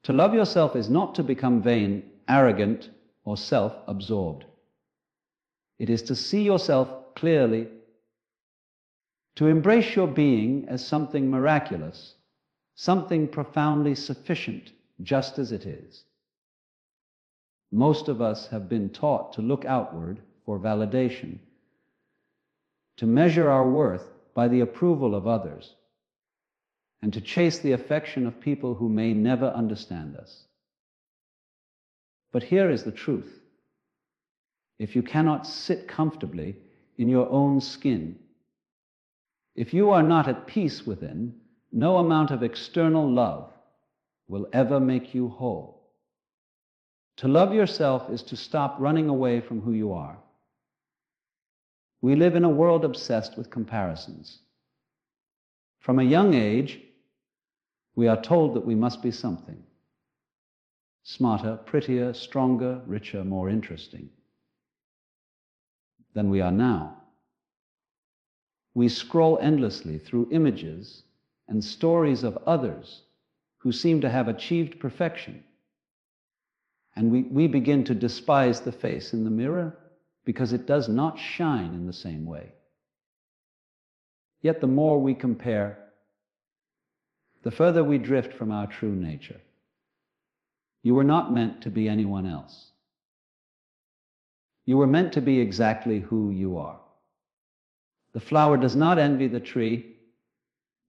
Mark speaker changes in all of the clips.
Speaker 1: To love yourself is not to become vain, arrogant, or self-absorbed. It is to see yourself clearly, to embrace your being as something miraculous, something profoundly sufficient, just as it is. Most of us have been taught to look outward for validation, to measure our worth by the approval of others, and to chase the affection of people who may never understand us. But here is the truth. If you cannot sit comfortably in your own skin, if you are not at peace within, no amount of external love will ever make you whole. To love yourself is to stop running away from who you are. We live in a world obsessed with comparisons. From a young age, we are told that we must be something. Smarter, prettier, stronger, richer, more interesting than we are now. We scroll endlessly through images and stories of others who seem to have achieved perfection. And we begin to despise the face in the mirror because it does not shine in the same way. Yet the more we compare, the further we drift from our true nature. You were not meant to be anyone else. You were meant to be exactly who you are. The flower does not envy the tree,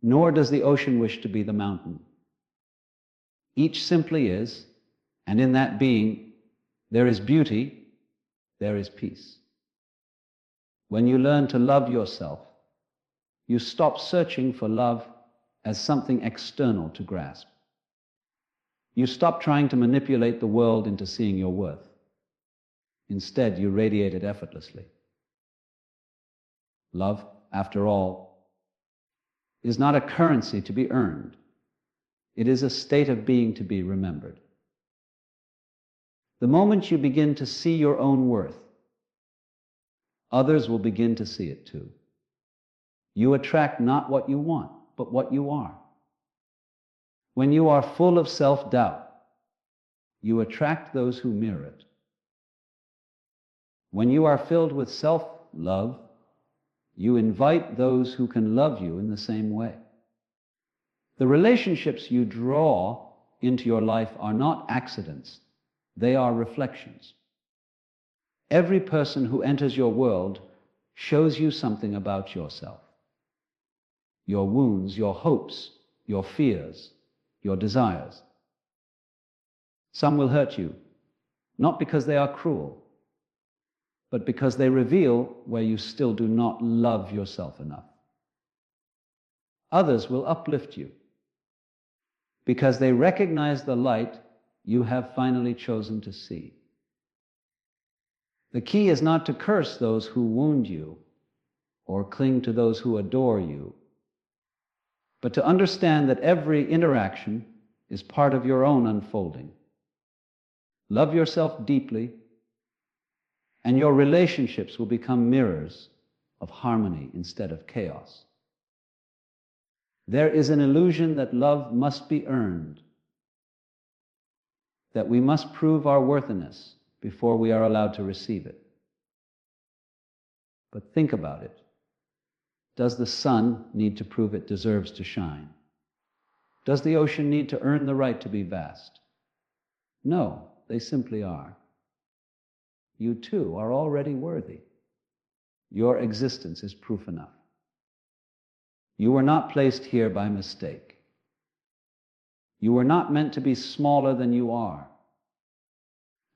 Speaker 1: nor does the ocean wish to be the mountain. Each simply is, and in that being, there is beauty, there is peace. When you learn to love yourself, you stop searching for love as something external to grasp. You stop trying to manipulate the world into seeing your worth. Instead, you radiate it effortlessly. Love, after all, is not a currency to be earned. It is a state of being to be remembered. The moment you begin to see your own worth, others will begin to see it too. You attract not what you want, but what you are. When you are full of self-doubt, you attract those who mirror it. When you are filled with self-love, you invite those who can love you in the same way. The relationships you draw into your life are not accidents. They are reflections. Every person who enters your world shows you something about yourself. Your wounds, your hopes, your fears, your desires. Some will hurt you, not because they are cruel, but because they reveal where you still do not love yourself enough. Others will uplift you because they recognize the light you have finally chosen to see. The key is not to curse those who wound you or cling to those who adore you, but to understand that every interaction is part of your own unfolding. Love yourself deeply, and your relationships will become mirrors of harmony instead of chaos. There is an illusion that love must be earned, that we must prove our worthiness before we are allowed to receive it. But think about it. Does the sun need to prove it deserves to shine? Does the ocean need to earn the right to be vast? No, they simply are. You too are already worthy. Your existence is proof enough. You were not placed here by mistake. You were not meant to be smaller than you are.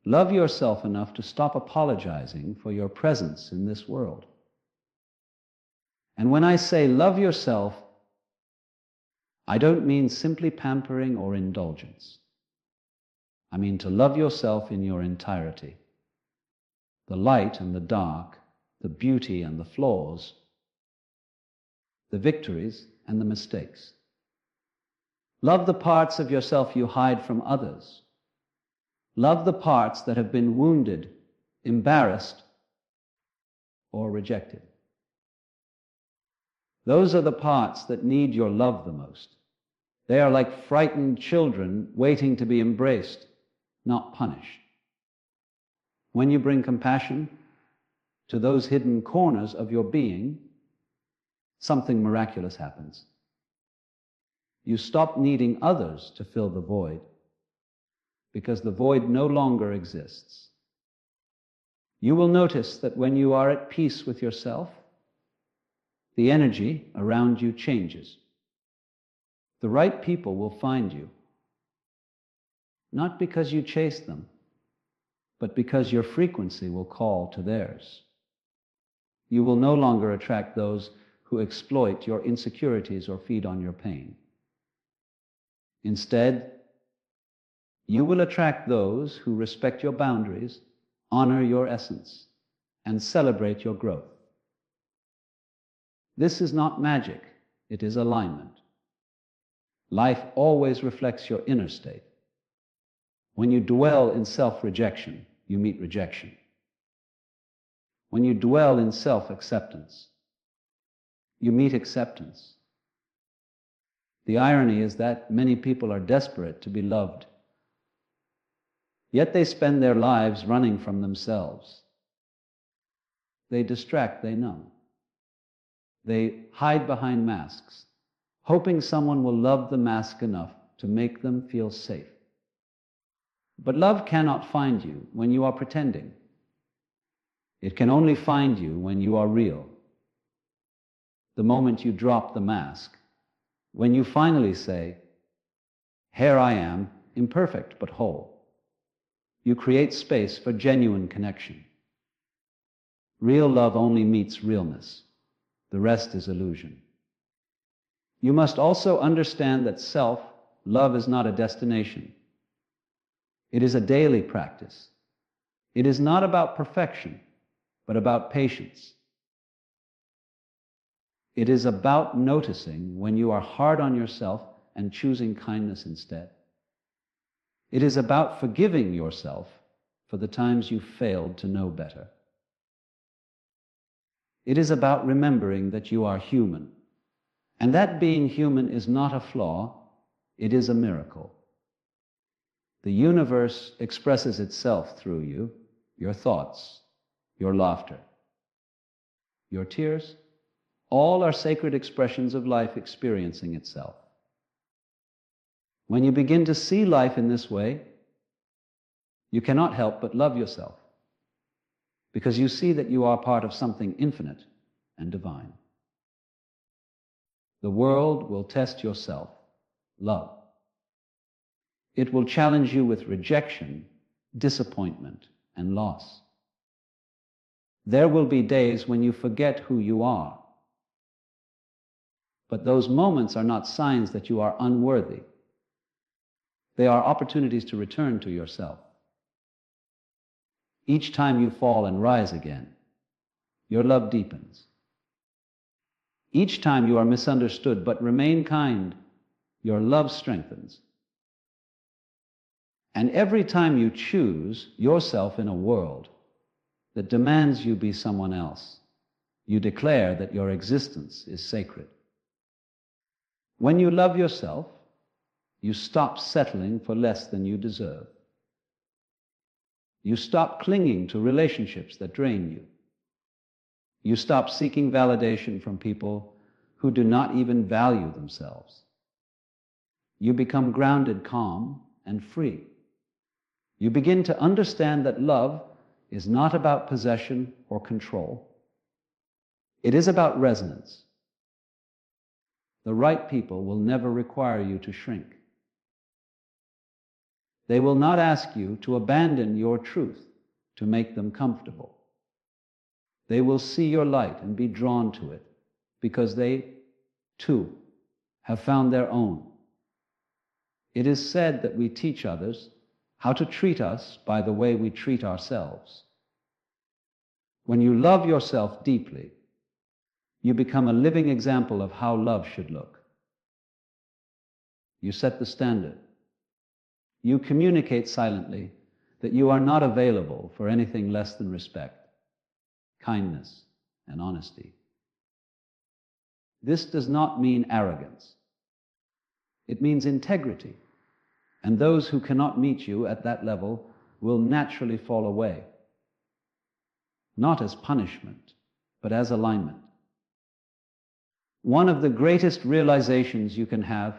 Speaker 1: Love yourself enough to stop apologizing for your presence in this world. And when I say love yourself, I don't mean simply pampering or indulgence. I mean to love yourself in your entirety. The light and the dark, the beauty and the flaws, the victories and the mistakes. Love the parts of yourself you hide from others. Love the parts that have been wounded, embarrassed, or rejected. Those are the parts that need your love the most. They are like frightened children waiting to be embraced, not punished. When you bring compassion to those hidden corners of your being, something miraculous happens. You stop needing others to fill the void, because the void no longer exists. You will notice that when you are at peace with yourself, the energy around you changes. The right people will find you, not because you chase them, but because your frequency will call to theirs. You will no longer attract those who exploit your insecurities or feed on your pain. Instead, you will attract those who respect your boundaries, honor your essence, and celebrate your growth. This is not magic, it is alignment. Life always reflects your inner state. When you dwell in self-rejection, you meet rejection. When you dwell in self-acceptance, you meet acceptance. The irony is that many people are desperate to be loved, yet they spend their lives running from themselves. They distract, they numb. They hide behind masks, hoping someone will love the mask enough to make them feel safe. But love cannot find you when you are pretending. It can only find you when you are real. The moment you drop the mask, when you finally say, "Here I am, imperfect but whole," you create space for genuine connection. Real love only meets realness. The rest is illusion. You must also understand that self-love is not a destination. It is a daily practice. It is not about perfection, but about patience. It is about noticing when you are hard on yourself and choosing kindness instead. It is about forgiving yourself for the times you failed to know better. It is about remembering that you are human, and that being human is not a flaw, it is a miracle. The universe expresses itself through you, your thoughts, your laughter, your tears. All are sacred expressions of life experiencing itself. When you begin to see life in this way, you cannot help but love yourself, because you see that you are part of something infinite and divine. The world will test your self-love. It will challenge you with rejection, disappointment, and loss. There will be days when you forget who you are. But those moments are not signs that you are unworthy. They are opportunities to return to yourself. Each time you fall and rise again, your love deepens. Each time you are misunderstood but remain kind, your love strengthens. And every time you choose yourself in a world that demands you be someone else, you declare that your existence is sacred. When you love yourself, you stop settling for less than you deserve. You stop clinging to relationships that drain you. You stop seeking validation from people who do not even value themselves. You become grounded, calm, and free. You begin to understand that love is not about possession or control. It is about resonance. The right people will never require you to shrink. They will not ask you to abandon your truth to make them comfortable. They will see your light and be drawn to it because they, too, have found their own. It is said that we teach others how to treat us by the way we treat ourselves. When you love yourself deeply, you become a living example of how love should look. You set the standard. You communicate silently that you are not available for anything less than respect, kindness, and honesty. This does not mean arrogance. It means integrity. And those who cannot meet you at that level will naturally fall away. Not as punishment, but as alignment. One of the greatest realizations you can have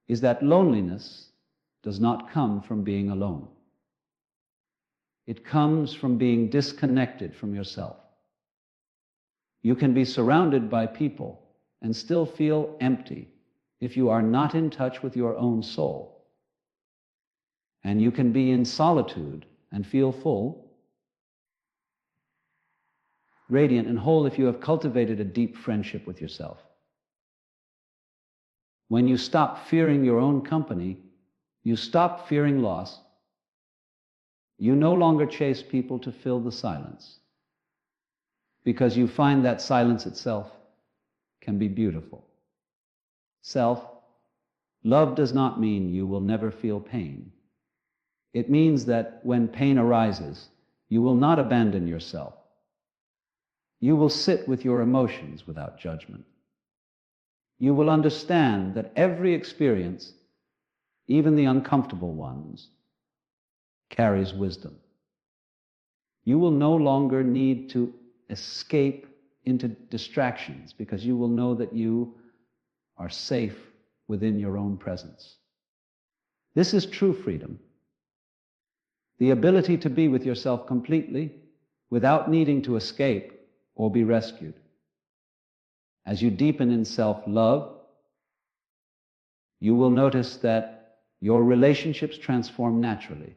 Speaker 1: is that loneliness does not come from being alone. It comes from being disconnected from yourself. You can be surrounded by people and still feel empty if you are not in touch with your own soul. And you can be in solitude and feel full, radiant and whole if you have cultivated a deep friendship with yourself. When you stop fearing your own company, you stop fearing loss. You no longer chase people to fill the silence, because you find that silence itself can be beautiful. Love does not mean you will never feel pain. It means that when pain arises, you will not abandon yourself. You will sit with your emotions without judgment. You will understand that every experience, even the uncomfortable ones, carries wisdom. You will no longer need to escape into distractions because you will know that you are safe within your own presence. This is true freedom. The ability to be with yourself completely without needing to escape or be rescued. As you deepen in self-love, you will notice that your relationships transform naturally.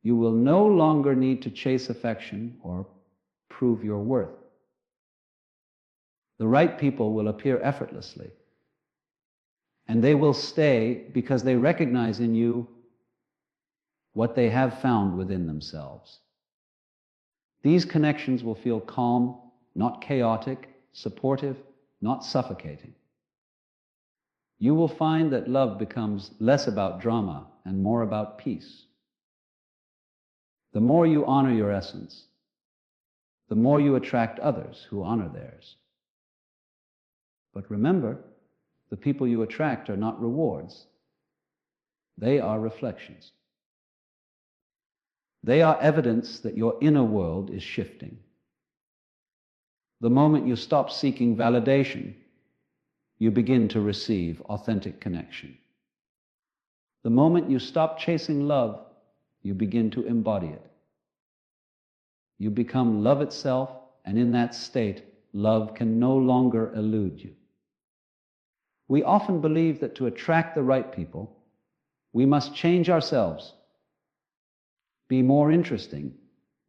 Speaker 1: You will no longer need to chase affection or prove your worth. The right people will appear effortlessly, and they will stay because they recognize in you what they have found within themselves. These connections will feel calm, not chaotic, supportive, not suffocating. You will find that love becomes less about drama and more about peace. The more you honor your essence, the more you attract others who honor theirs. But remember, the people you attract are not rewards. They are reflections. They are evidence that your inner world is shifting. The moment you stop seeking validation, you begin to receive authentic connection. The moment you stop chasing love, you begin to embody it. You become love itself, and in that state, love can no longer elude you. We often believe that to attract the right people, we must change ourselves, be more interesting,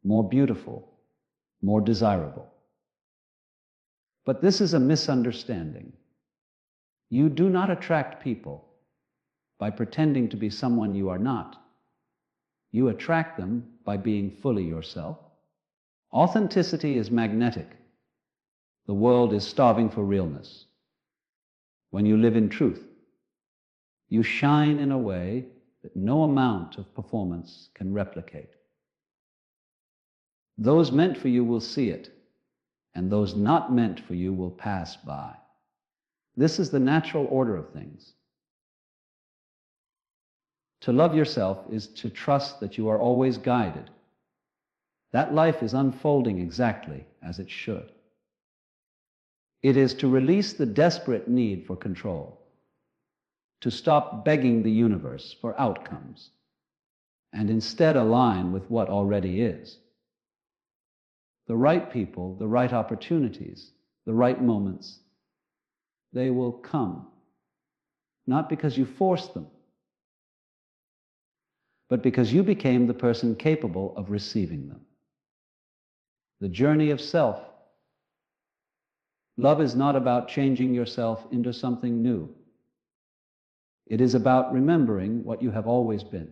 Speaker 1: more beautiful, more desirable. But this is a misunderstanding. You do not attract people by pretending to be someone you are not. You attract them by being fully yourself. Authenticity is magnetic. The world is starving for realness. When you live in truth, you shine in a way that no amount of performance can replicate. Those meant for you will see it, and those not meant for you will pass by. This is the natural order of things. To love yourself is to trust that you are always guided. That life is unfolding exactly as it should. It is to release the desperate need for control, to stop begging the universe for outcomes, and instead align with what already is. The right people, the right opportunities, the right moments, they will come, not because you forced them, but because you became the person capable of receiving them. The journey of self. Love is not about changing yourself into something new. It is about remembering what you have always been.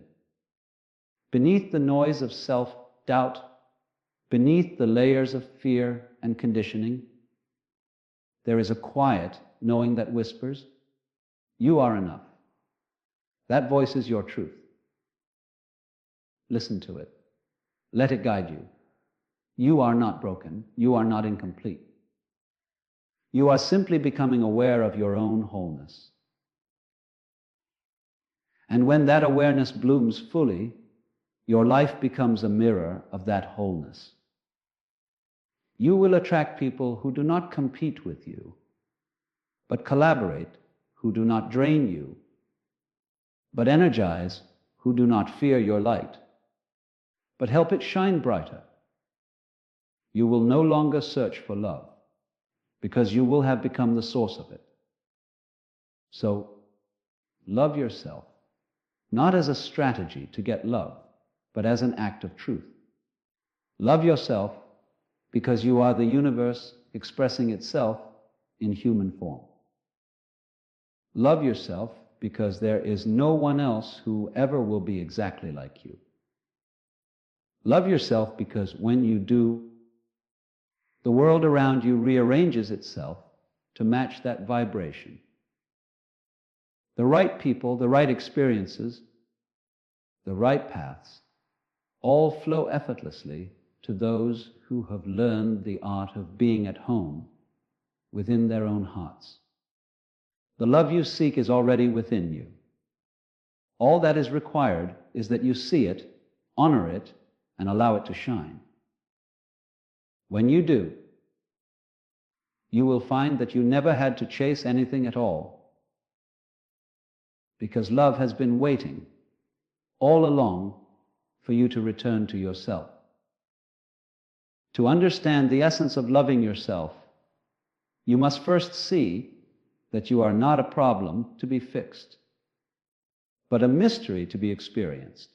Speaker 1: Beneath the noise of self-doubt, beneath the layers of fear and conditioning, there is a quiet knowing that whispers, "You are enough." That voice is your truth. Listen to it. Let it guide you. You are not broken. You are not incomplete. You are simply becoming aware of your own wholeness. And when that awareness blooms fully, your life becomes a mirror of that wholeness. You will attract people who do not compete with you, but collaborate, who do not drain you, but energize, who do not fear your light, but help it shine brighter. You will no longer search for love, because you will have become the source of it. So, love yourself, not as a strategy to get love, but as an act of truth. Love yourself because you are the universe expressing itself in human form. Love yourself because there is no one else who ever will be exactly like you. Love yourself because when you do, the world around you rearranges itself to match that vibration. The right people, the right experiences, the right paths, all flow effortlessly to those who have learned the art of being at home within their own hearts. The love you seek is already within you. All that is required is that you see it, honor it, and allow it to shine. When you do, you will find that you never had to chase anything at all, because love has been waiting all along for you to return to yourself. To understand the essence of loving yourself, you must first see that you are not a problem to be fixed, but a mystery to be experienced.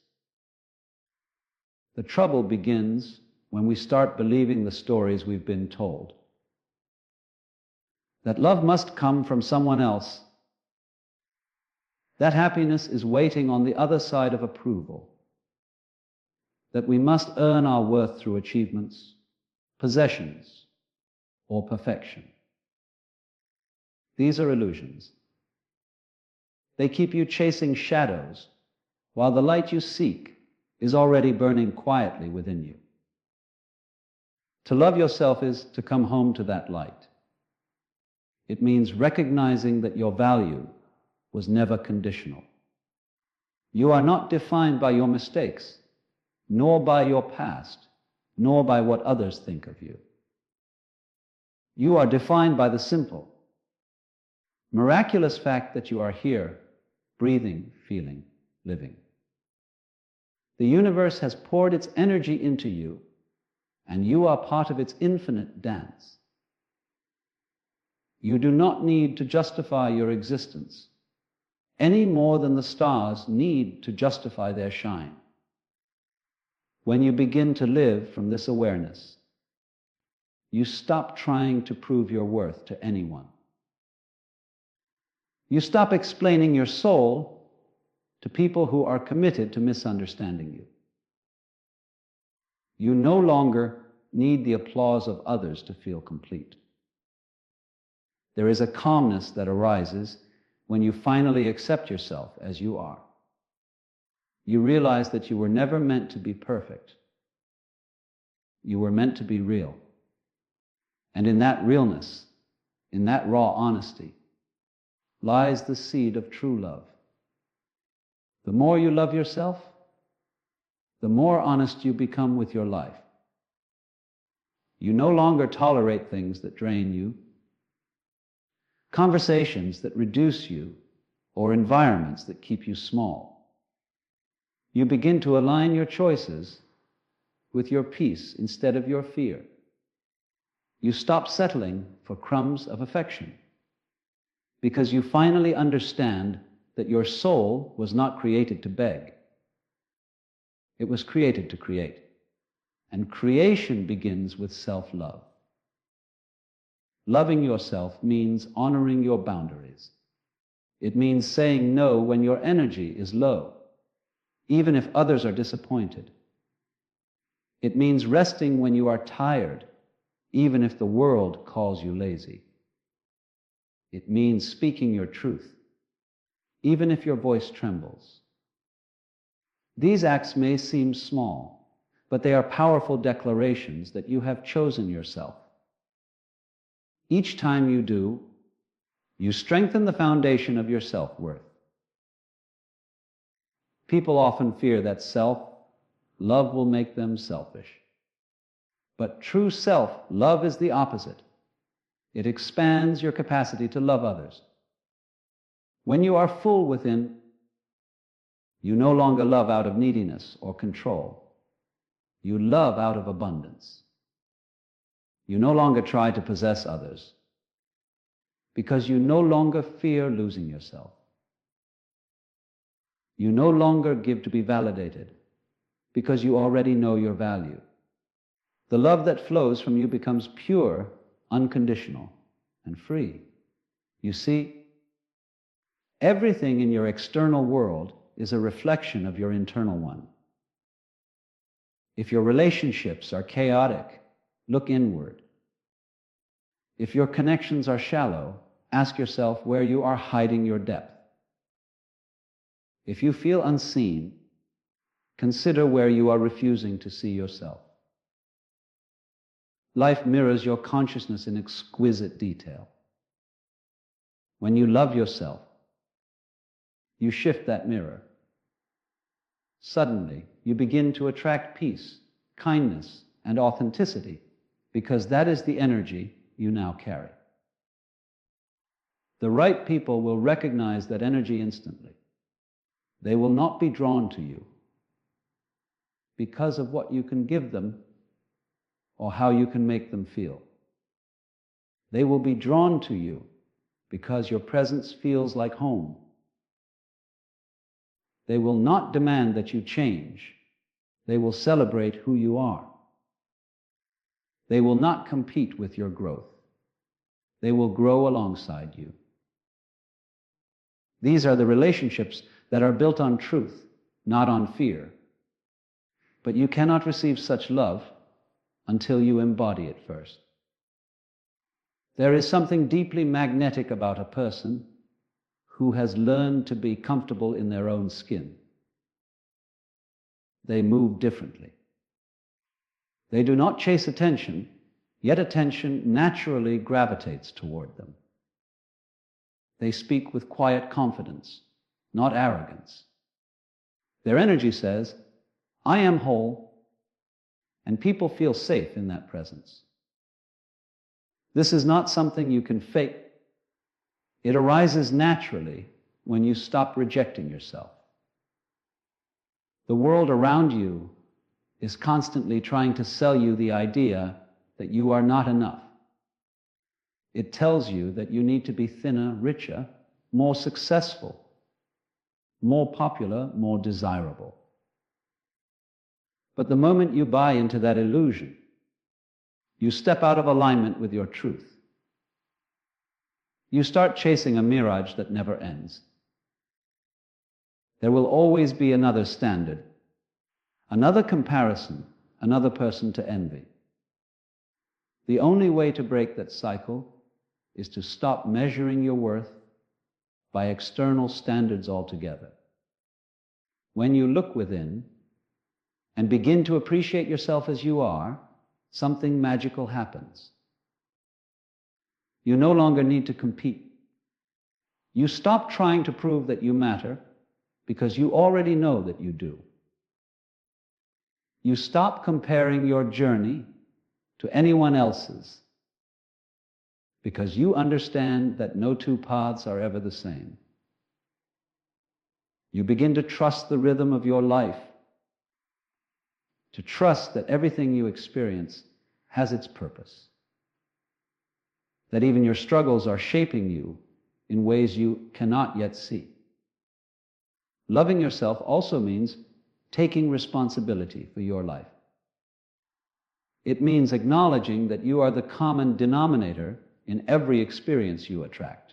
Speaker 1: The trouble begins when we start believing the stories we've been told. That love must come from someone else. That happiness is waiting on the other side of approval. That we must earn our worth through achievements, possessions, or perfection. These are illusions. They keep you chasing shadows, while the light you seek is already burning quietly within you. To love yourself is to come home to that light. It means recognizing that your value was never conditional. You are not defined by your mistakes, nor by your past, nor by what others think of you. You are defined by the simple, miraculous fact that you are here, breathing, feeling, living. The universe has poured its energy into you, and you are part of its infinite dance. You do not need to justify your existence any more than the stars need to justify their shine. When you begin to live from this awareness, you stop trying to prove your worth to anyone. You stop explaining your soul to people who are committed to misunderstanding you. You no longer need the applause of others to feel complete. There is a calmness that arises when you finally accept yourself as you are. You realize that you were never meant to be perfect. You were meant to be real. And in that realness, in that raw honesty, lies the seed of true love. The more you love yourself, the more honest you become with your life. You no longer tolerate things that drain you, conversations that reduce you, or environments that keep you small. You begin to align your choices with your peace instead of your fear. You stop settling for crumbs of affection because you finally understand that your soul was not created to beg. It was created to create. And creation begins with self-love. Loving yourself means honoring your boundaries. It means saying no when your energy is low, even if others are disappointed. It means resting when you are tired, even if the world calls you lazy. It means speaking your truth, even if your voice trembles. These acts may seem small, but they are powerful declarations that you have chosen yourself. Each time you do, you strengthen the foundation of your self-worth. People often fear that self-love will make them selfish. But true self-love is the opposite. It expands your capacity to love others. When you are full within, you no longer love out of neediness or control. You love out of abundance. You no longer try to possess others because you no longer fear losing yourself. You no longer give to be validated because you already know your value. The love that flows from you becomes pure, unconditional, and free. You see, everything in your external world is a reflection of your internal one. If your relationships are chaotic, look inward. If your connections are shallow, ask yourself where you are hiding your depth. If you feel unseen, consider where you are refusing to see yourself. Life mirrors your consciousness in exquisite detail. When you love yourself, you shift that mirror. Suddenly, you begin to attract peace, kindness, and authenticity, because that is the energy you now carry. The right people will recognize that energy instantly. They will not be drawn to you because of what you can give them or how you can make them feel. They will be drawn to you because your presence feels like home. They will not demand that you change. They will celebrate who you are. They will not compete with your growth. They will grow alongside you. These are the relationships that are built on truth, not on fear. But you cannot receive such love until you embody it first. There is something deeply magnetic about a person who has learned to be comfortable in their own skin. They move differently. They do not chase attention, yet attention naturally gravitates toward them. They speak with quiet confidence, not arrogance. Their energy says, "I am whole," and people feel safe in that presence. This is not something you can fake. It arises naturally when you stop rejecting yourself. The world around you is constantly trying to sell you the idea that you are not enough. It tells you that you need to be thinner, richer, more successful, more popular, more desirable. But the moment you buy into that illusion, you step out of alignment with your truth. You start chasing a mirage that never ends. There will always be another standard, another comparison, another person to envy. The only way to break that cycle is to stop measuring your worth by external standards altogether. When you look within and begin to appreciate yourself as you are, something magical happens. You no longer need to compete. You stop trying to prove that you matter because you already know that you do. You stop comparing your journey to anyone else's because you understand that no two paths are ever the same. You begin to trust the rhythm of your life, to trust that everything you experience has its purpose, that even your struggles are shaping you in ways you cannot yet see. Loving yourself also means taking responsibility for your life. It means acknowledging that you are the common denominator in every experience you attract.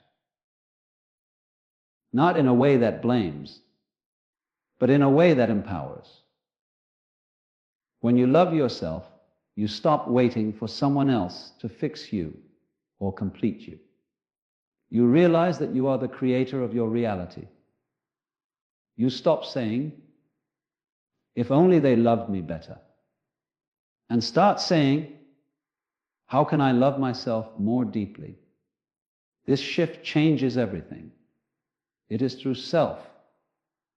Speaker 1: Not in a way that blames, but in a way that empowers. When you love yourself, you stop waiting for someone else to fix you or complete you. You realize that you are the creator of your reality. You stop saying, "If only they loved me better," and start saying, "How can I love myself more deeply?" This shift changes everything. It is through self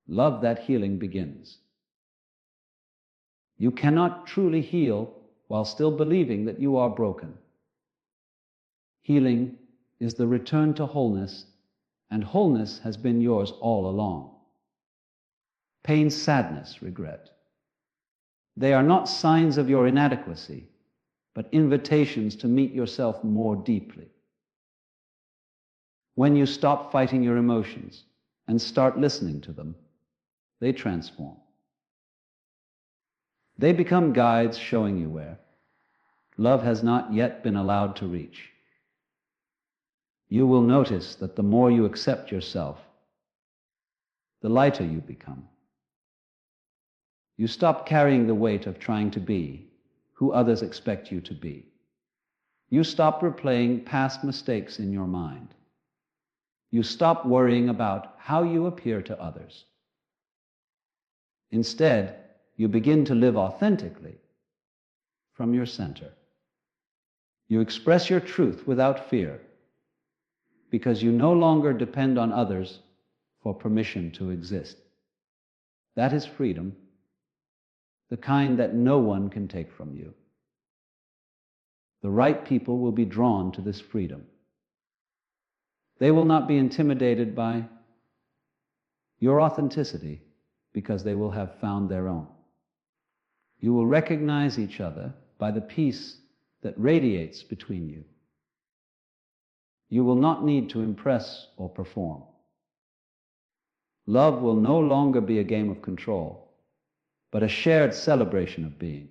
Speaker 1: love that healing begins. You cannot truly heal while still believing that you are broken. Healing is the return to wholeness, and wholeness has been yours all along. Pain, sadness, regret. They are not signs of your inadequacy, but invitations to meet yourself more deeply. When you stop fighting your emotions and start listening to them, they transform. They become guides showing you where love has not yet been allowed to reach. You will notice that the more you accept yourself, the lighter you become. You stop carrying the weight of trying to be who others expect you to be. You stop replaying past mistakes in your mind. You stop worrying about how you appear to others. Instead, you begin to live authentically from your center. You express your truth without fear because you no longer depend on others for permission to exist. That is freedom, the kind that no one can take from you. The right people will be drawn to this freedom. They will not be intimidated by your authenticity because they will have found their own. You will recognize each other by the peace that radiates between you. You will not need to impress or perform. Love will no longer be a game of control, but a shared celebration of being.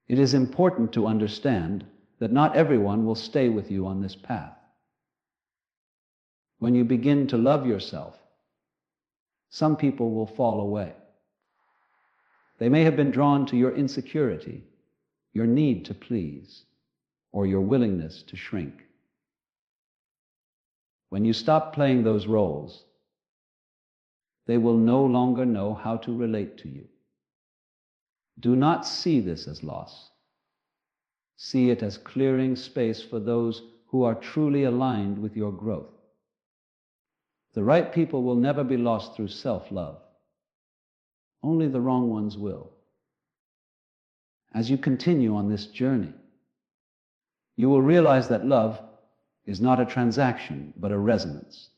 Speaker 1: It is important to understand that not everyone will stay with you on this path. When you begin to love yourself, some people will fall away. They may have been drawn to your insecurity, your need to please, or your willingness to shrink. When you stop playing those roles, they will no longer know how to relate to you. Do not see this as loss. See it as clearing space for those who are truly aligned with your growth. The right people will never be lost through self-love. Only the wrong ones will. As you continue on this journey, you will realize that love is not a transaction, but a resonance.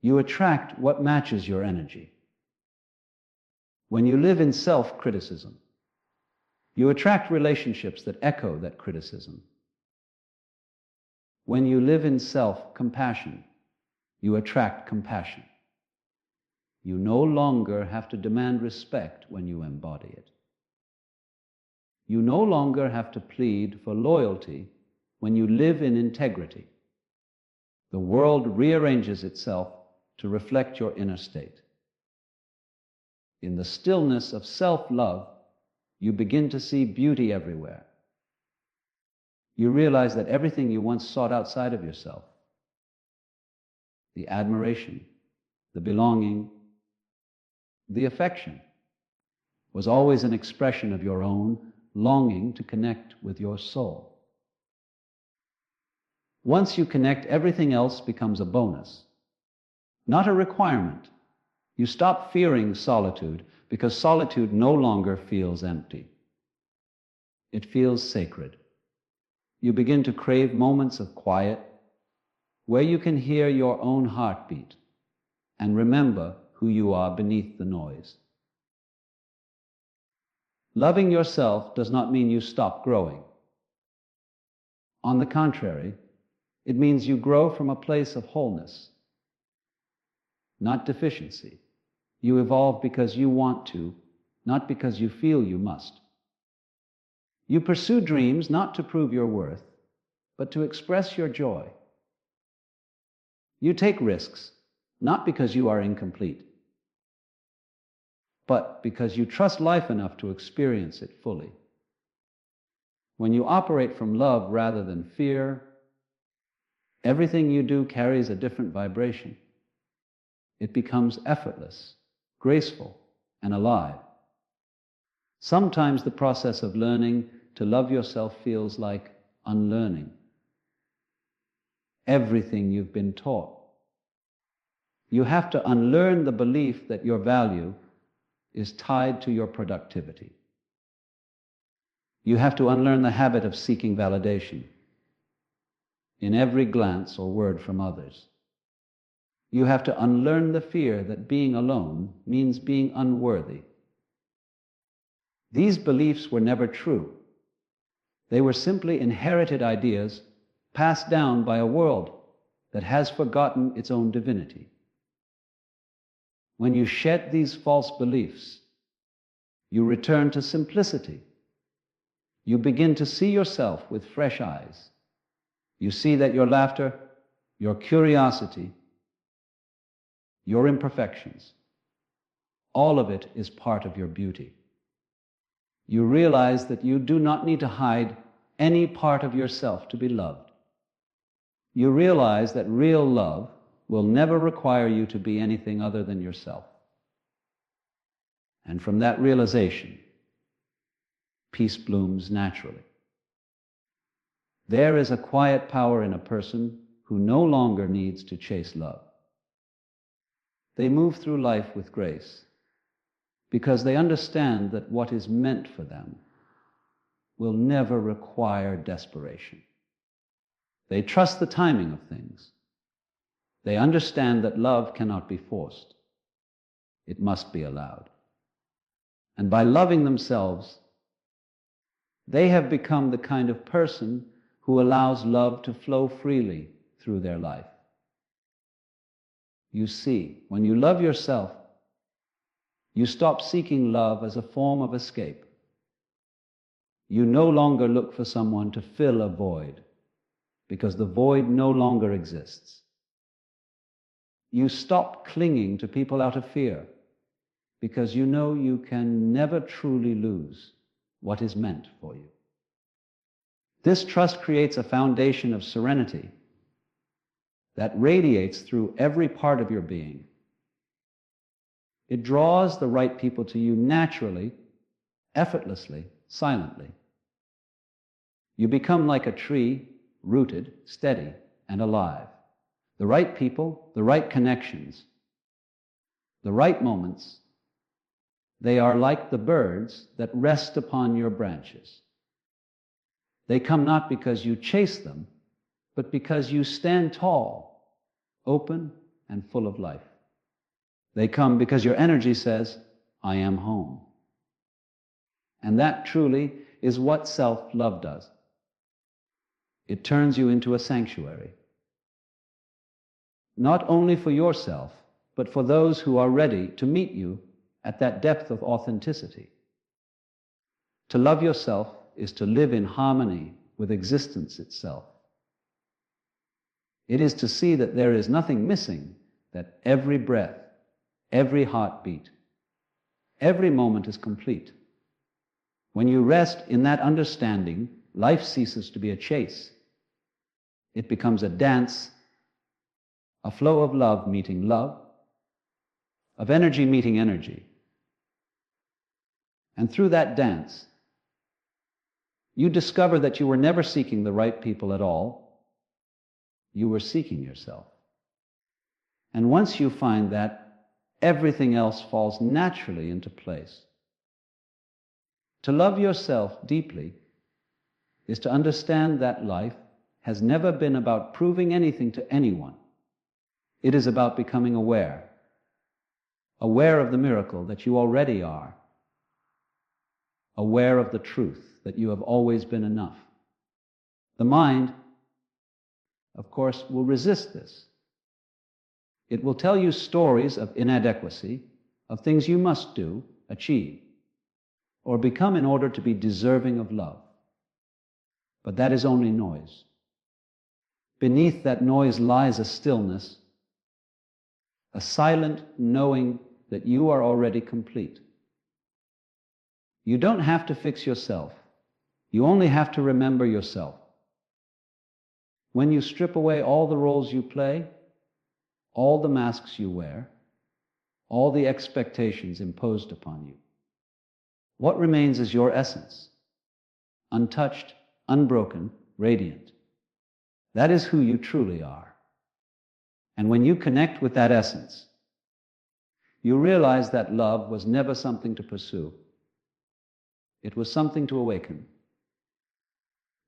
Speaker 1: You attract what matches your energy. When you live in self-criticism, you attract relationships that echo that criticism. When you live in self-compassion, you attract compassion. You no longer have to demand respect when you embody it. You no longer have to plead for loyalty when you live in integrity. The world rearranges itself to reflect your inner state. In the stillness of self-love, you begin to see beauty everywhere. You realize that everything you once sought outside of yourself, the admiration, the belonging, the affection, was always an expression of your own longing to connect with your soul. Once you connect, everything else becomes a bonus, not a requirement. You stop fearing solitude because solitude no longer feels empty. It feels sacred. You begin to crave moments of quiet where you can hear your own heartbeat and remember who you are beneath the noise. Loving yourself does not mean you stop growing. On the contrary, it means you grow from a place of wholeness, not deficiency. You evolve because you want to, not because you feel you must. You pursue dreams not to prove your worth, but to express your joy. You take risks, not because you are incomplete, but because you trust life enough to experience it fully. When you operate from love rather than fear, everything you do carries a different vibration. It becomes effortless, graceful, and alive. Sometimes the process of learning to love yourself feels like unlearning everything you've been taught. You have to unlearn the belief that your value is tied to your productivity. You have to unlearn the habit of seeking validation in every glance or word from others. You have to unlearn the fear that being alone means being unworthy. These beliefs were never true. They were simply inherited ideas passed down by a world that has forgotten its own divinity. When you shed these false beliefs, you return to simplicity. You begin to see yourself with fresh eyes. You see that your laughter, your curiosity, your imperfections, all of it is part of your beauty. You realize that you do not need to hide any part of yourself to be loved. You realize that real love will never require you to be anything other than yourself. And from that realization, peace blooms naturally. There is a quiet power in a person who no longer needs to chase love. They move through life with grace because they understand that what is meant for them will never require desperation. They trust the timing of things. They understand that love cannot be forced. It must be allowed. And by loving themselves, they have become the kind of person who allows love to flow freely through their life. You see, when you love yourself, you stop seeking love as a form of escape. You no longer look for someone to fill a void, because the void no longer exists. You stop clinging to people out of fear, because you know you can never truly lose what is meant for you. This trust creates a foundation of serenity that radiates through every part of your being. It draws the right people to you naturally, effortlessly, silently. You become like a tree, rooted, steady, and alive. The right people, the right connections, the right moments, they are like the birds that rest upon your branches. They come not because you chase them, but because you stand tall, open, and full of life. They come because your energy says, I am home. And that truly is what self-love does. It turns you into a sanctuary. Not only for yourself, but for those who are ready to meet you at that depth of authenticity. To love yourself is to live in harmony with existence itself. It is to see that there is nothing missing, that every breath, every heartbeat, every moment is complete. When you rest in that understanding, life ceases to be a chase. It becomes a dance, a flow of love meeting love, of energy meeting energy. And through that dance, you discover that you were never seeking the right people at all. You were seeking yourself. And once you find that, everything else falls naturally into place. To love yourself deeply is to understand that life has never been about proving anything to anyone. It is about becoming aware of the miracle that you already are, aware of the truth that you have always been enough. The mind, of course, will resist this. It will tell you stories of inadequacy, of things you must do, achieve, or become in order to be deserving of love. But that is only noise. Beneath that noise lies a stillness, a silent knowing that you are already complete. You don't have to fix yourself. You only have to remember yourself. When you strip away all the roles you play, all the masks you wear, all the expectations imposed upon you, what remains is your essence, untouched, unbroken, radiant. That is who you truly are. And when you connect with that essence, you realize that love was never something to pursue. It was something to awaken.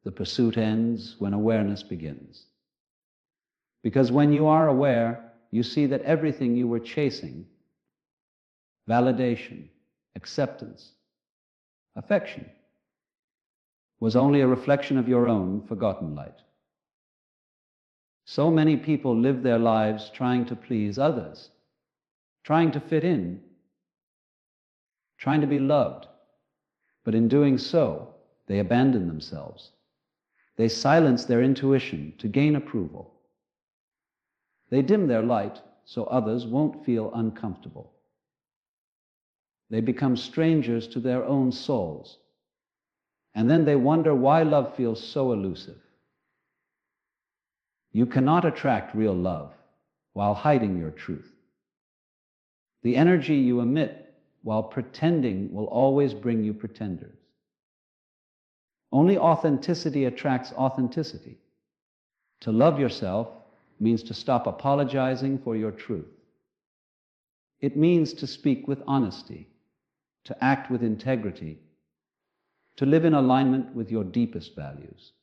Speaker 1: The pursuit ends when awareness begins. Because when you are aware, you see that everything you were chasing, validation, acceptance, affection, was only a reflection of your own forgotten light. So many people live their lives trying to please others, trying to fit in, trying to be loved. But in doing so, they abandon themselves. They silence their intuition to gain approval. They dim their light so others won't feel uncomfortable. They become strangers to their own souls. And then they wonder why love feels so elusive. You cannot attract real love while hiding your truth. The energy you emit while pretending will always bring you pretenders. Only authenticity attracts authenticity. To love yourself means to stop apologizing for your truth. It means to speak with honesty, to act with integrity, to live in alignment with your deepest values.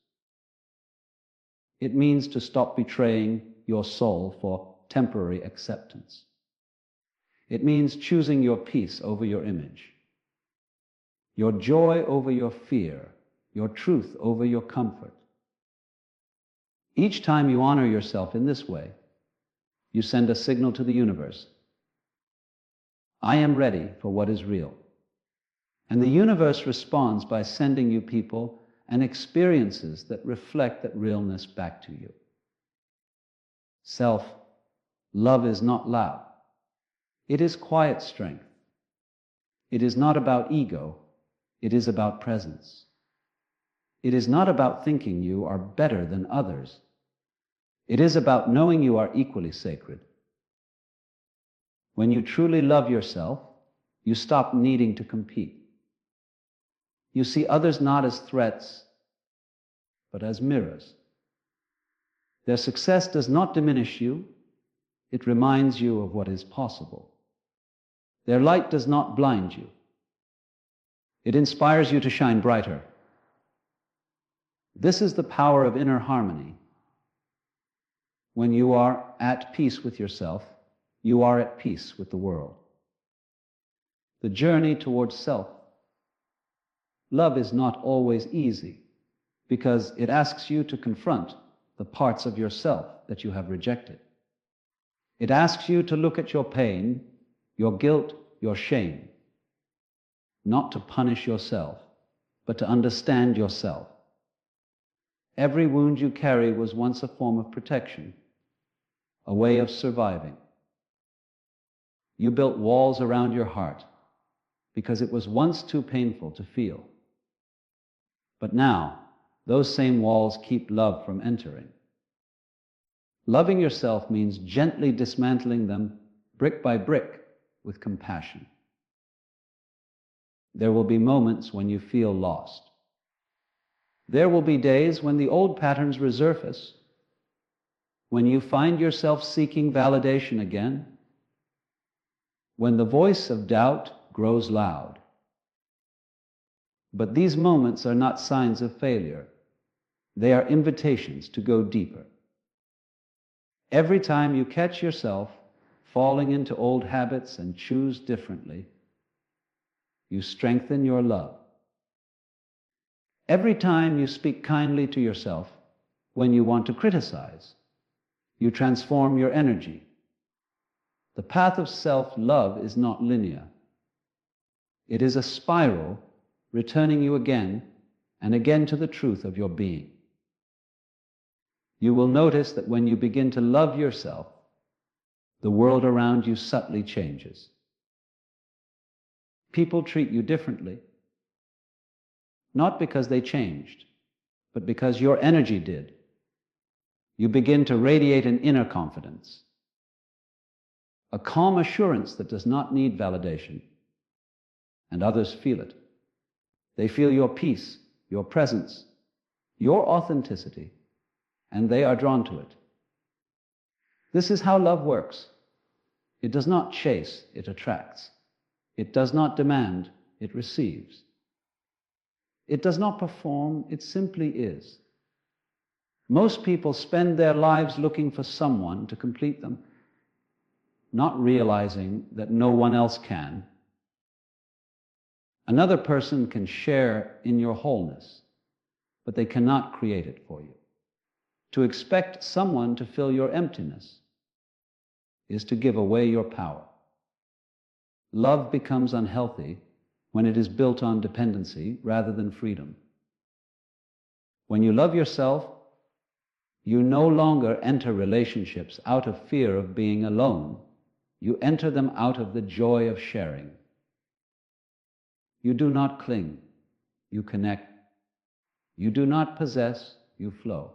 Speaker 1: It means to stop betraying your soul for temporary acceptance. It means choosing your peace over your image, your joy over your fear, your truth over your comfort. Each time you honor yourself in this way, you send a signal to the universe. I am ready for what is real. And the universe responds by sending you people and experiences that reflect that realness back to you. Self-love is not loud. It is quiet strength. It is not about ego. It is about presence. It is not about thinking you are better than others. It is about knowing you are equally sacred. When you truly love yourself, you stop needing to compete. You see others not as threats, but as mirrors. Their success does not diminish you. It reminds you of what is possible. Their light does not blind you. It inspires you to shine brighter. This is the power of inner harmony. When you are at peace with yourself, you are at peace with the world. The journey towards self-love is not always easy because it asks you to confront the parts of yourself that you have rejected. It asks you to look at your pain, your guilt, your shame, not to punish yourself, but to understand yourself. Every wound you carry was once a form of protection, a way of surviving. You built walls around your heart because it was once too painful to feel. But now, those same walls keep love from entering. Loving yourself means gently dismantling them brick by brick with compassion. There will be moments when you feel lost. There will be days when the old patterns resurface, when you find yourself seeking validation again, when the voice of doubt grows loud. But these moments are not signs of failure. They are invitations to go deeper. Every time you catch yourself falling into old habits and choose differently, you strengthen your love. Every time you speak kindly to yourself when you want to criticize, you transform your energy. The path of self-love is not linear. It is a spiral returning you again and again to the truth of your being. You will notice that when you begin to love yourself, the world around you subtly changes. People treat you differently, not because they changed, but because your energy did. You begin to radiate an inner confidence, a calm assurance that does not need validation, and others feel it. They feel your peace, your presence, your authenticity, and they are drawn to it. This is how love works. It does not chase, it attracts. It does not demand, it receives. It does not perform, it simply is. Most people spend their lives looking for someone to complete them, not realizing that no one else can. Another person can share in your wholeness, but they cannot create it for you. To expect someone to fill your emptiness is to give away your power. Love becomes unhealthy when it is built on dependency rather than freedom. When you love yourself, you no longer enter relationships out of fear of being alone. You enter them out of the joy of sharing. You do not cling, you connect. You do not possess, you flow.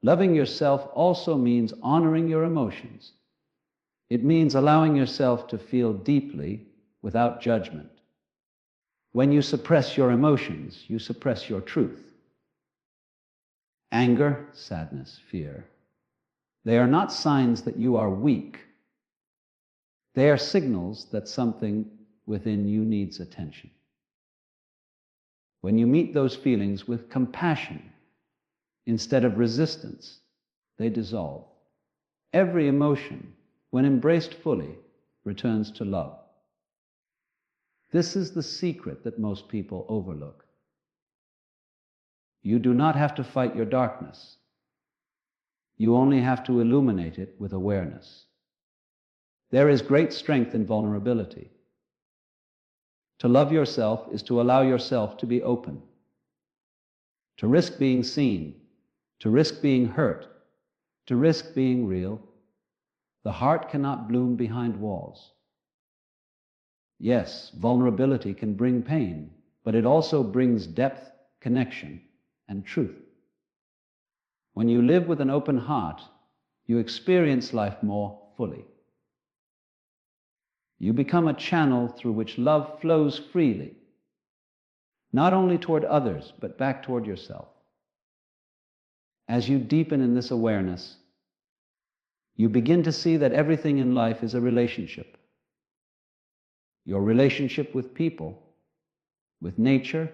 Speaker 1: Loving yourself also means honoring your emotions. It means allowing yourself to feel deeply without judgment. When you suppress your emotions, you suppress your truth. Anger, sadness, fear, they are not signs that you are weak. They are signals that something within you needs attention. When you meet those feelings with compassion instead of resistance, they dissolve. Every emotion, when embraced fully, returns to love. This is the secret that most people overlook. You do not have to fight your darkness. You only have to illuminate it with awareness. There is great strength in vulnerability. To love yourself is to allow yourself to be open, to risk being seen, to risk being hurt, to risk being real. The heart cannot bloom behind walls. Yes, vulnerability can bring pain, but it also brings depth, connection, and truth. When you live with an open heart, you experience life more fully. You become a channel through which love flows freely, not only toward others, but back toward yourself. As you deepen in this awareness, you begin to see that everything in life is a relationship. Your relationship with people, with nature,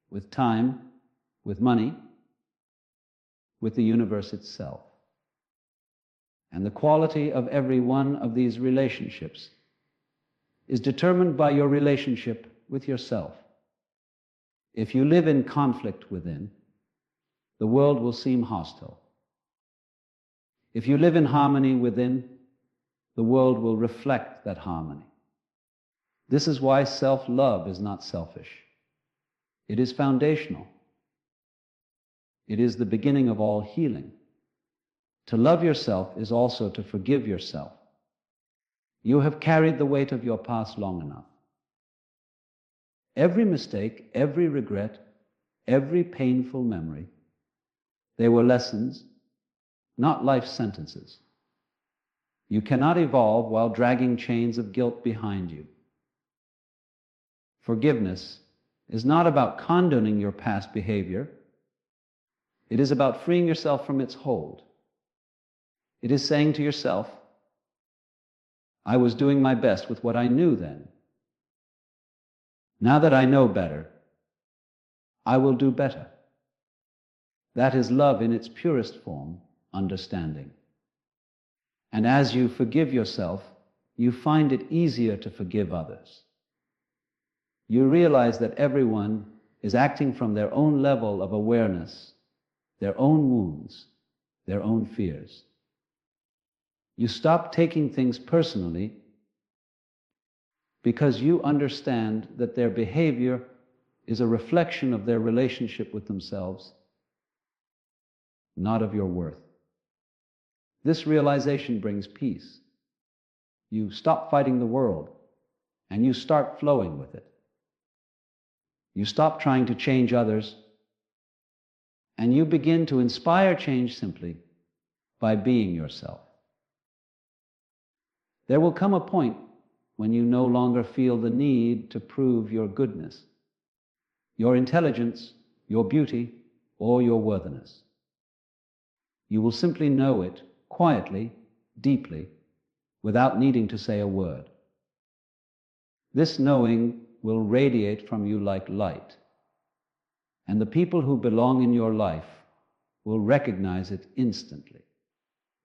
Speaker 1: with time, with money, with the universe itself. And the quality of every one of these relationships is determined by your relationship with yourself. If you live in conflict within, the world will seem hostile. If you live in harmony within, the world will reflect that harmony. This is why self-love is not selfish. It is foundational. It is the beginning of all healing. To love yourself is also to forgive yourself. You have carried the weight of your past long enough. Every mistake, every regret, every painful memory, they were lessons, not life sentences. You cannot evolve while dragging chains of guilt behind you. Forgiveness is not about condoning your past behavior. It is about freeing yourself from its hold. It is saying to yourself, I was doing my best with what I knew then. Now that I know better, I will do better. That is love in its purest form, understanding. And as you forgive yourself, you find it easier to forgive others. You realize that everyone is acting from their own level of awareness, their own wounds, their own fears. You stop taking things personally because you understand that their behavior is a reflection of their relationship with themselves, not of your worth. This realization brings peace. You stop fighting the world, and you start flowing with it. You stop trying to change others, and you begin to inspire change simply by being yourself. There will come a point when you no longer feel the need to prove your goodness, your intelligence, your beauty, or your worthiness. You will simply know it quietly, deeply, without needing to say a word. This knowing will radiate from you like light, and the people who belong in your life will recognize it instantly.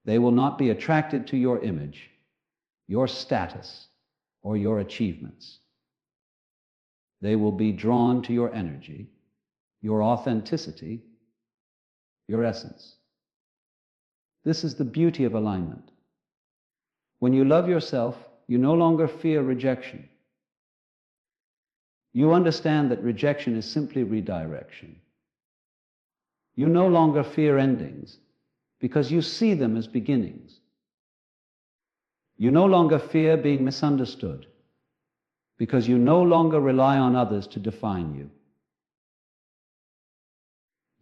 Speaker 1: They will not be attracted to your image, your status, or your achievements. They will be drawn to your energy, your authenticity, your essence. This is the beauty of alignment. When you love yourself, you no longer fear rejection. You understand that rejection is simply redirection. You no longer fear endings because you see them as beginnings. You no longer fear being misunderstood because you no longer rely on others to define you.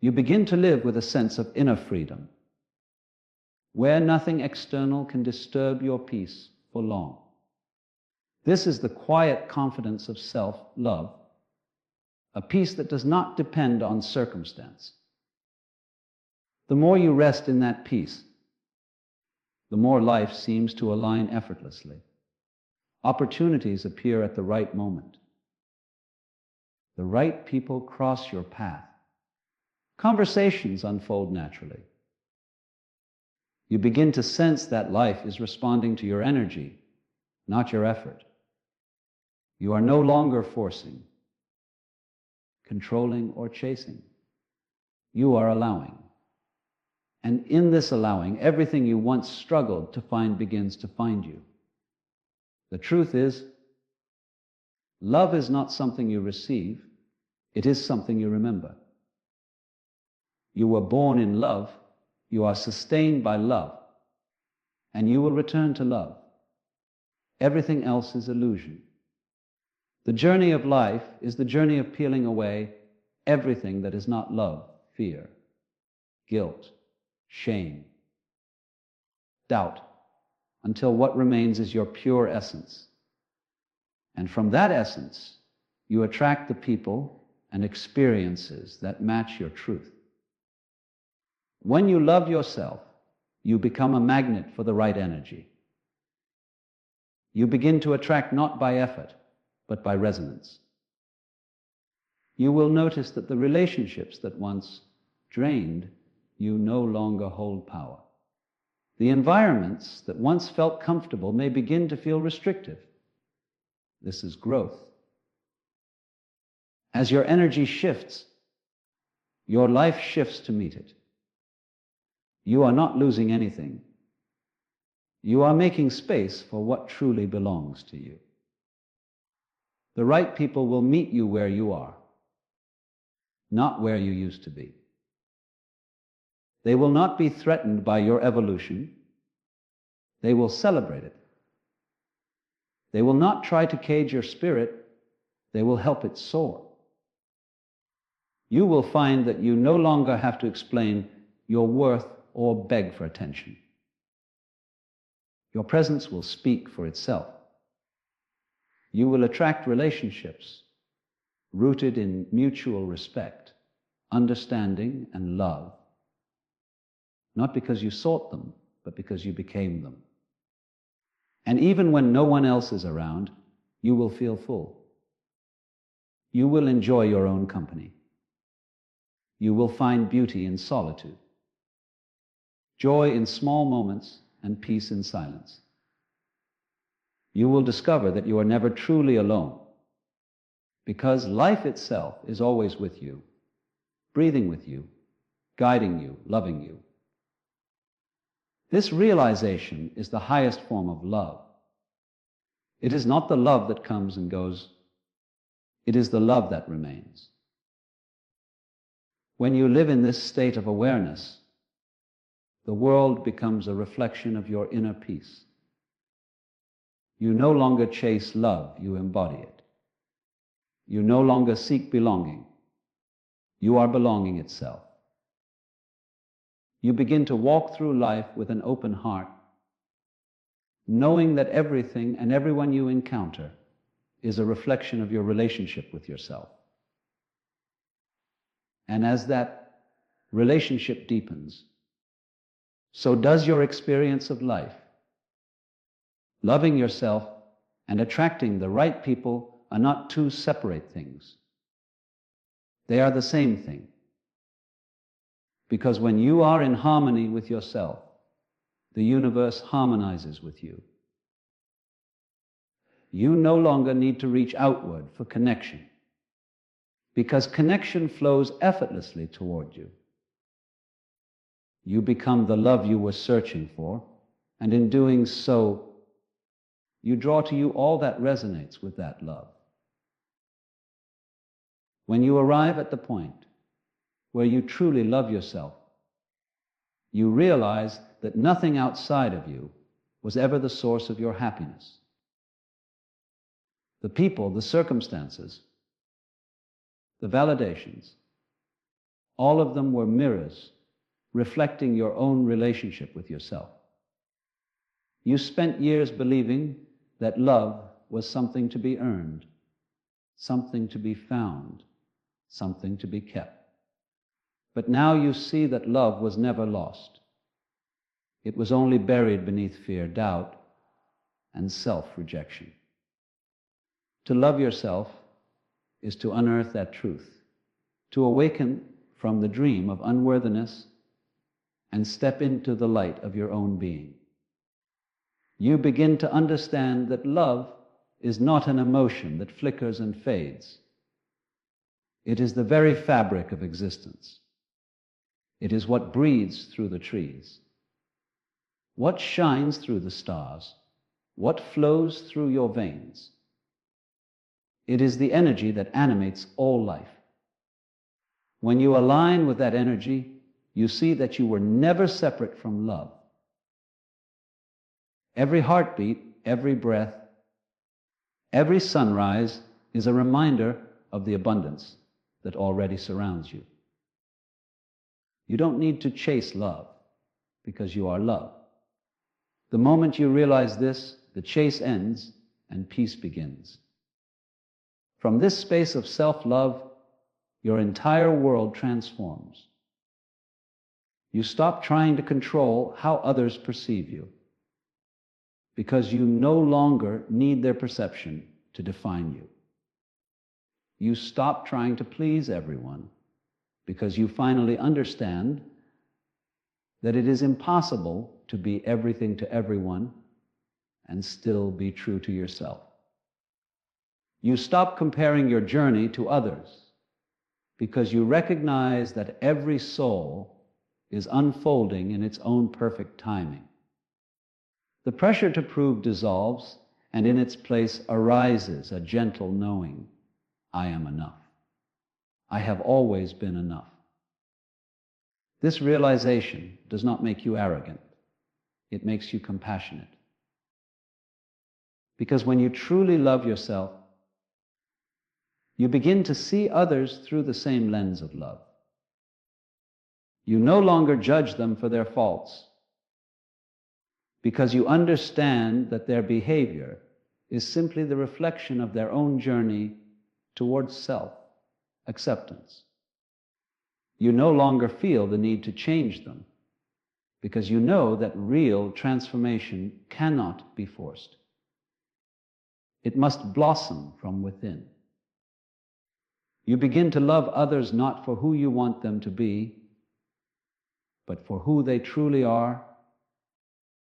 Speaker 1: You begin to live with a sense of inner freedom, where nothing external can disturb your peace for long. This is the quiet confidence of self-love, a peace that does not depend on circumstance. The more you rest in that peace, the more life seems to align effortlessly. Opportunities appear at the right moment. The right people cross your path. Conversations unfold naturally. You begin to sense that life is responding to your energy, not your effort. You are no longer forcing, controlling, or chasing. You are allowing. And in this allowing, everything you once struggled to find begins to find you. The truth is, love is not something you receive, it is something you remember. You were born in love, you are sustained by love, and you will return to love. Everything else is illusion. The journey of life is the journey of peeling away everything that is not love, fear, guilt, shame, doubt, until what remains is your pure essence. And from that essence, you attract the people and experiences that match your truth. When you love yourself, you become a magnet for the right energy. You begin to attract not by effort, but by resonance. You will notice that the relationships that once drained you no longer hold power. The environments that once felt comfortable may begin to feel restrictive. This is growth. As your energy shifts, your life shifts to meet it. You are not losing anything. You are making space for what truly belongs to you. The right people will meet you where you are, not where you used to be. They will not be threatened by your evolution. They will celebrate it. They will not try to cage your spirit. They will help it soar. You will find that you no longer have to explain your worth or beg for attention. Your presence will speak for itself. You will attract relationships rooted in mutual respect, understanding, and love, not because you sought them, but because you became them. And even when no one else is around, you will feel full. You will enjoy your own company. You will find beauty in solitude, joy in small moments, and peace in silence. You will discover that you are never truly alone, because life itself is always with you, breathing with you, guiding you, loving you. This realization is the highest form of love. It is not the love that comes and goes. It is the love that remains. When you live in this state of awareness, the world becomes a reflection of your inner peace. You no longer chase love, you embody it. You no longer seek belonging. You are belonging itself. You begin to walk through life with an open heart, knowing that everything and everyone you encounter is a reflection of your relationship with yourself. And as that relationship deepens, so does your experience of life. loving yourself and attracting the right people are not two separate things. They are the same thing. Because when you are in harmony with yourself, the universe harmonizes with you. You no longer need to reach outward for connection, because connection flows effortlessly toward you. You become the love you were searching for, and in doing so, you draw to you all that resonates with that love. When you arrive at the point where you truly love yourself, you realize that nothing outside of you was ever the source of your happiness. The people, the circumstances, the validations, all of them were mirrors reflecting your own relationship with yourself. You spent years believing that love was something to be earned, something to be found, something to be kept. But now you see that love was never lost. It was only buried beneath fear, doubt, and self-rejection. To love yourself is to unearth that truth, to awaken from the dream of unworthiness and step into the light of your own being. You begin to understand that love is not an emotion that flickers and fades. It is the very fabric of existence. It is what breathes through the trees, what shines through the stars, what flows through your veins. It is the energy that animates all life. When you align with that energy, you see that you were never separate from love. Every heartbeat, every breath, every sunrise is a reminder of the abundance that already surrounds you. You don't need to chase love, because you are love. The moment you realize this, the chase ends and peace begins. From this space of self-love, your entire world transforms. You stop trying to control how others perceive you, because you no longer need their perception to define you. You stop trying to please everyone, because you finally understand that it is impossible to be everything to everyone and still be true to yourself. You stop comparing your journey to others, because you recognize that every soul is unfolding in its own perfect timing. The pressure to prove dissolves, and in its place arises a gentle knowing, I am enough. I have always been enough. This realization does not make you arrogant. It makes you compassionate. Because when you truly love yourself, you begin to see others through the same lens of love. You no longer judge them for their faults, because you understand that their behavior is simply the reflection of their own journey towards self-acceptance. You no longer feel the need to change them, because you know that real transformation cannot be forced. It must blossom from within. You begin to love others not for who you want them to be, but for who they truly are,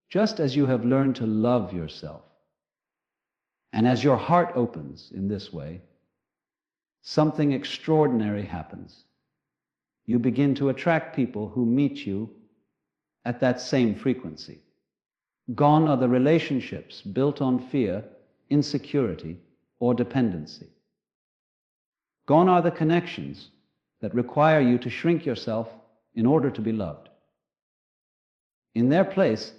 Speaker 1: just as you have learned to love yourself. And as your heart opens in this way, something extraordinary happens. You begin to attract people who meet you at that same frequency. Gone are the relationships built on fear, insecurity, or dependency. Gone are the connections that require you to shrink yourself in order to be loved. In their place,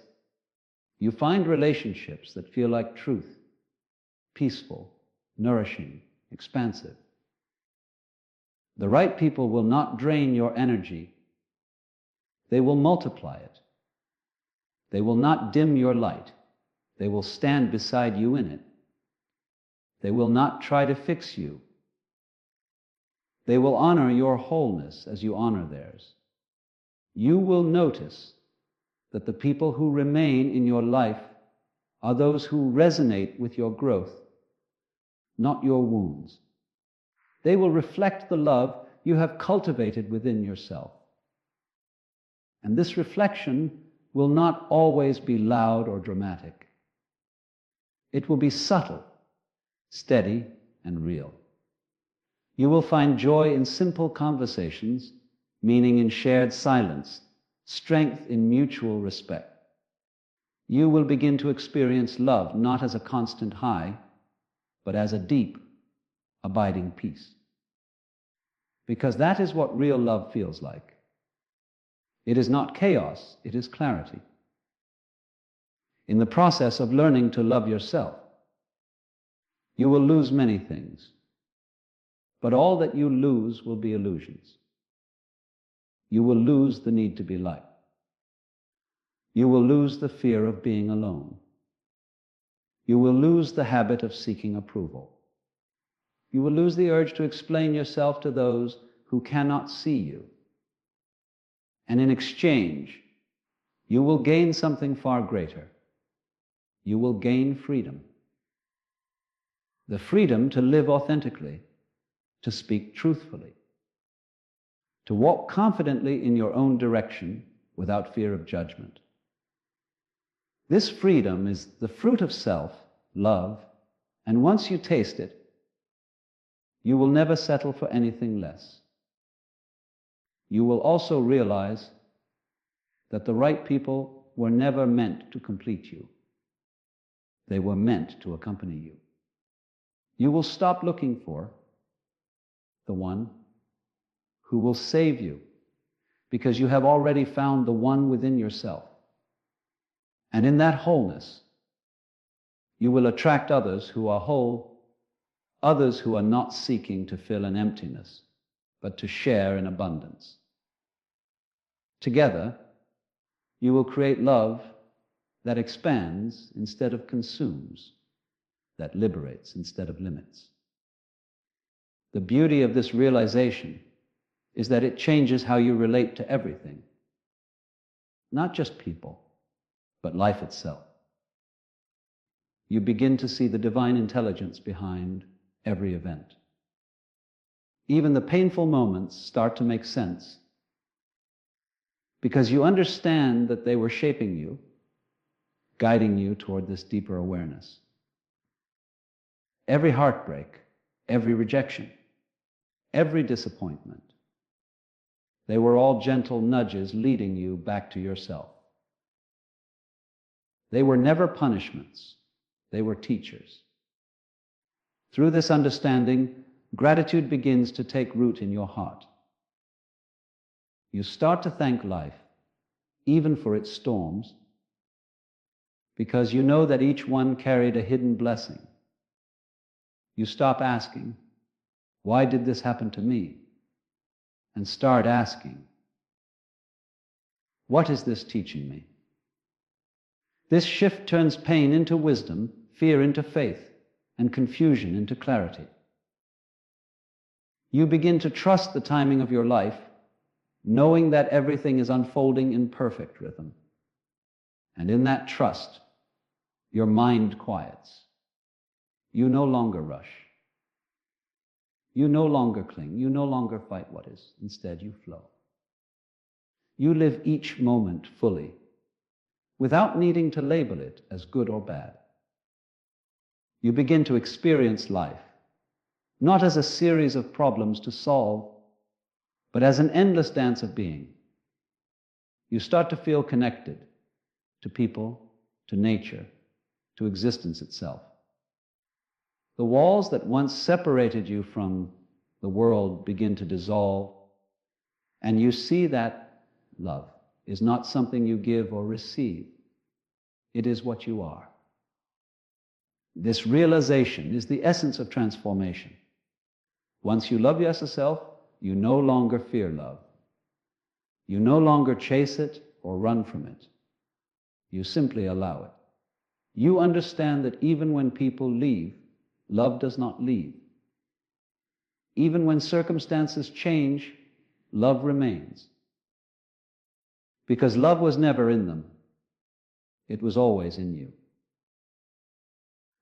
Speaker 1: you find relationships that feel like truth, peaceful, nourishing, expansive. The right people will not drain your energy. They will multiply it. They will not dim your light. They will stand beside you in it. They will not try to fix you. They will honor your wholeness as you honor theirs. You will notice that the people who remain in your life are those who resonate with your growth, not your wounds. They will reflect the love you have cultivated within yourself. And this reflection will not always be loud or dramatic. It will be subtle, steady, and real. You will find joy in simple conversations, meaning in shared silence, strength in mutual respect. You will begin to experience love not as a constant high, but as a deep, abiding peace. Because that is what real love feels like. It is not chaos, it is clarity. In the process of learning to love yourself, you will lose many things, but all that you lose will be illusions. You will lose the need to be liked. You will lose the fear of being alone. You will lose the habit of seeking approval. You will lose the urge to explain yourself to those who cannot see you. And in exchange, you will gain something far greater. You will gain freedom. The freedom to live authentically, to speak truthfully, to walk confidently in your own direction without fear of judgment. This freedom is the fruit of self, love, and once you taste it, you will never settle for anything less. You will also realize that the right people were never meant to complete you. They were meant to accompany you. You will stop looking for the one who will save you, because you have already found the one within yourself. And in that wholeness, you will attract others who are whole, others who are not seeking to fill an emptiness, but to share in abundance. Together, you will create love that expands instead of consumes, that liberates instead of limits. The beauty of this realization is that it changes how you relate to everything, not just people, but life itself. You begin to see the divine intelligence behind every event. Even the painful moments start to make sense because you understand that they were shaping you, guiding you toward this deeper awareness. Every heartbreak, every rejection, every disappointment, they were all gentle nudges leading you back to yourself. They were never punishments, they were teachers. Through this understanding, gratitude begins to take root in your heart. You start to thank life, even for its storms, because you know that each one carried a hidden blessing. You stop asking, why did this happen to me? And start asking, what is this teaching me? This shift turns pain into wisdom, fear into faith, and confusion into clarity. You begin to trust the timing of your life, knowing that everything is unfolding in perfect rhythm. And in that trust, your mind quiets. You no longer rush. You no longer cling. You no longer fight what is. Instead, you flow. You live each moment fully, without needing to label it as good or bad. You begin to experience life, not as a series of problems to solve, but as an endless dance of being. You start to feel connected to people, to nature, to existence itself. The walls that once separated you from the world begin to dissolve, and you see that love is not something you give or receive. It is what you are. This realization is the essence of transformation. Once you love yourself, you no longer fear love. You no longer chase it or run from it. You simply allow it. You understand that even when people leave, love does not leave. Even when circumstances change, love remains. Because love was never in them. It was always in you.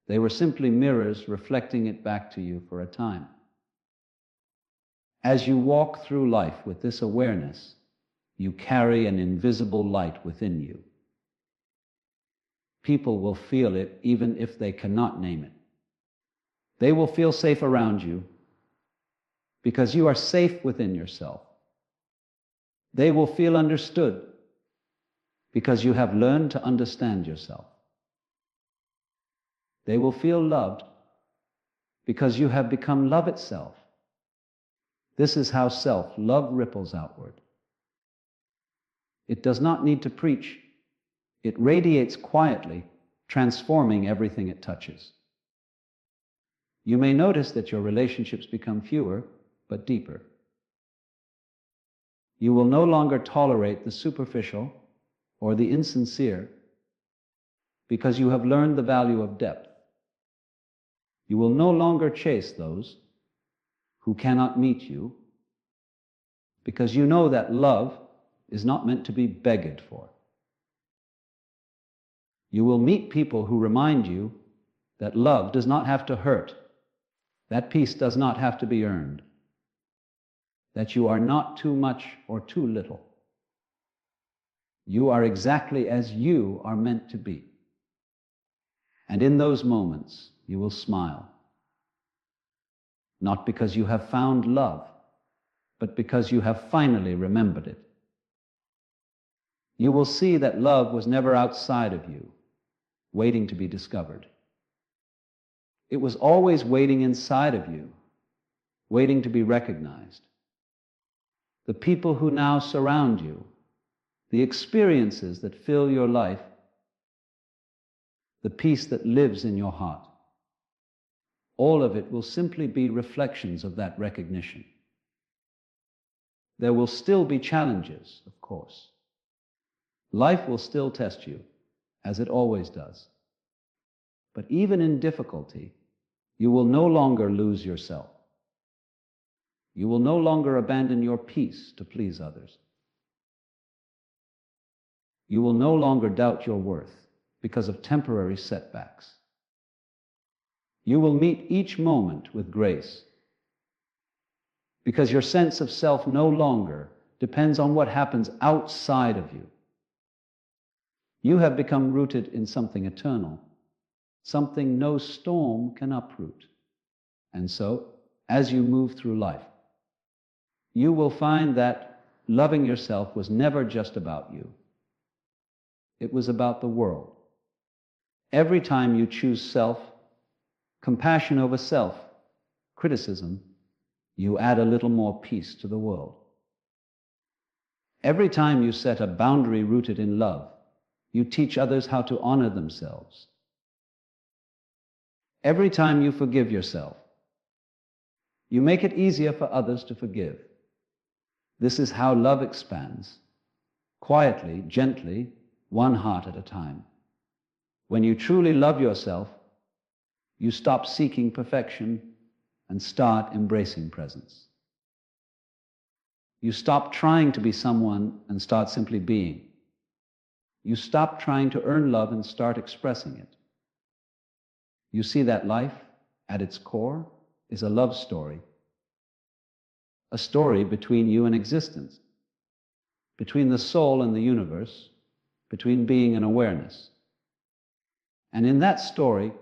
Speaker 1: They were simply mirrors reflecting it back to you for a time. As you walk through life with this awareness, you carry an invisible light within you. People will feel it even if they cannot name it. They will feel safe around you because you are safe within yourself. They will feel understood because you have learned to understand yourself. They will feel loved because you have become love itself. This is how self-love ripples outward. It does not need to preach. It radiates quietly, transforming everything it touches. You may notice that your relationships become fewer, but deeper. You will no longer tolerate the superficial or the insincere because you have learned the value of depth. You will no longer chase those who cannot meet you because you know that love is not meant to be begged for. You will meet people who remind you that love does not have to hurt, that peace does not have to be earned, that you are not too much or too little. You are exactly as you are meant to be. And in those moments, you will smile. Not because you have found love, but because you have finally remembered it. You will see that love was never outside of you, waiting to be discovered. It was always waiting inside of you, waiting to be recognized. The people who now surround you, the experiences that fill your life, the peace that lives in your heart, all of it will simply be reflections of that recognition. There will still be challenges, of course. Life will still test you, as it always does. But even in difficulty, you will no longer lose yourself. You will no longer abandon your peace to please others. You will no longer doubt your worth because of temporary setbacks. You will meet each moment with grace because your sense of self no longer depends on what happens outside of you. You have become rooted in something eternal, something no storm can uproot. And so, as you move through life, you will find that loving yourself was never just about you. It was about the world. Every time you choose self, compassion over self, criticism, you add a little more peace to the world. Every time you set a boundary rooted in love, you teach others how to honor themselves. Every time you forgive yourself, you make it easier for others to forgive. This is how love expands, quietly, gently, one heart at a time. When you truly love yourself, you stop seeking perfection and start embracing presence. You stop trying to be someone and start simply being. You stop trying to earn love and start expressing it. You see that life, at its core, is a love story. A story between you and existence, between the soul and the universe, between being and awareness. And in that story,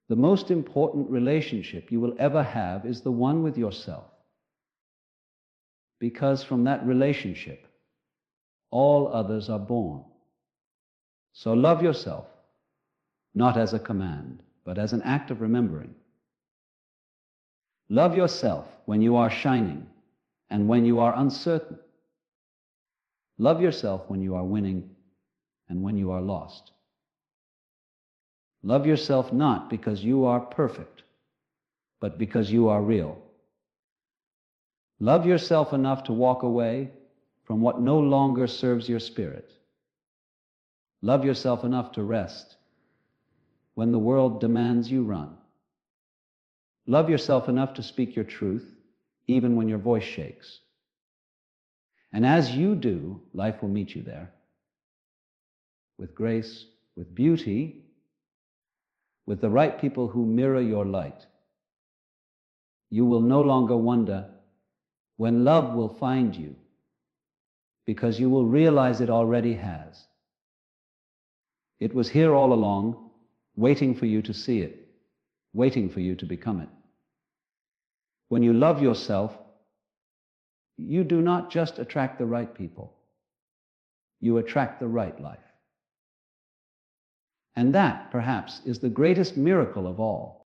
Speaker 1: the most important relationship you will ever have is the one with yourself. Because from that relationship, all others are born. So love yourself, not as a command, but as an act of remembering. Love yourself when you are shining and when you are uncertain. Love yourself when you are winning and when you are lost. Love yourself not because you are perfect, but because you are real. Love yourself enough to walk away from what no longer serves your spirit. Love yourself enough to rest when the world demands you run. Love yourself enough to speak your truth, even when your voice shakes. And as you do, life will meet you there. With grace, with beauty, with the right people who mirror your light, you will no longer wonder when love will find you, because you will realize it already has. It was here all along, waiting for you to see it, waiting for you to become it. When you love yourself, you do not just attract the right people, you attract the right life. And that, perhaps, is the greatest miracle of all.